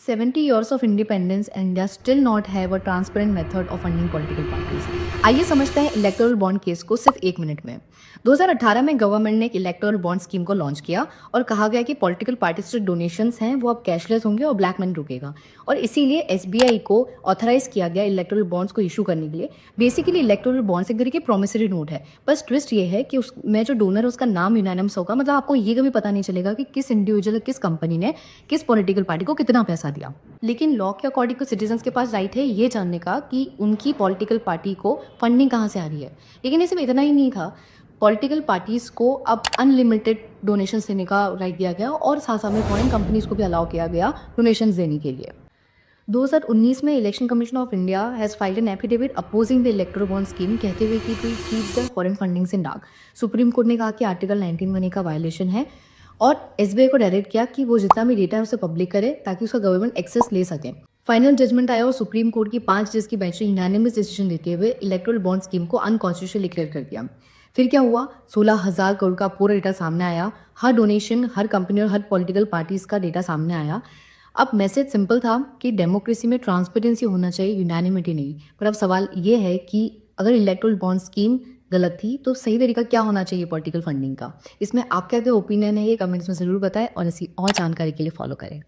70 years of independence and India still not have a transparent method of funding political parties. आइए समझते हैं electoral bond case को सिर्फ एक मिनट में। 2018 में गवर्नमेंट ने एक इलेक्टोरल बॉन्ड स्कीम को लॉन्च किया और कहा गया कि पॉलिटिकल पार्टीज से डोनेशंस हैं वो अब कैशलेस होंगे और ब्लैक मनी रुकेगा और इसीलिए एसबीआई को ऑथराइज किया गया इलेक्टोरल बॉन्ड्स को इशू करने के लिए। बेसिकली इलेक्टोरल बॉन्ड्स एक तरीके प्रॉमिसरी नोट है, बस ट्विस्ट ये है कि उसमें जो डोनर है उसका नाम यूनानिमस होगा, मतलब आपको ये कभी पता नहीं चलेगा कि किस इंडिविजुअल किस कंपनी ने किस पॉलिटिकल पार्टी को कितना पैसा दिया। लेकिन लॉ के अकॉर्डिंग तो सिटीजन्स के पास राइट है ये जानने का कि उनकी पॉलिटिकल पार्टी को फंडिंग कहाँ से आ रही है। लेकिन इसमें इतना ही नहीं था, पॉलिटिकल पार्टीज को अब अनलिमिटेड डोनेशन देने का राइट दिया गया और साथ साथ में फॉरेन कंपनीज को भी अलाउ किया गया डोनेशन देने के लिए। 2019 में election commission of India has filed an affidavit opposing the electoral bond scheme, कहते हुए कि we keep the foreign fundings in dark. Supreme court ने कहा कि आर्टिकल 19(1) का वायलेशन है और एसबीआई को डायरेक्ट किया कि वो जितना भी डेटा है उसे पब्लिक करे ताकि उसका गवर्नमेंट एक्सेस ले सके। फाइनल जजमेंट आया और सुप्रीम कोर्ट की 5 जज की बेंच ने यूनानिमस डिसीजन देते हुए इलेक्टोरल बॉन्ड स्कीम को अनकॉन्स्टिट्यूशनल डिक्लेयर कर दिया। फिर क्या हुआ, 16,000 करोड़ का पूरा डेटा सामने आया, हर डोनेशन, हर कंपनी और हर पॉलिटिकल पार्टीज का डेटा सामने आया। अब मैसेज सिंपल था कि डेमोक्रेसी में ट्रांसपेरेंसी होना चाहिए, यूनानिमिटी नहीं। पर अब सवाल ये है कि अगर इलेक्टोरल बॉन्ड स्कीम गलत थी तो सही तरीका क्या होना चाहिए पॉलिटिकल फंडिंग का। इसमें आपका क्या ओपिनियन है ये कमेंट्स में ज़रूर बताएं और ऐसी और जानकारी के लिए फॉलो करें।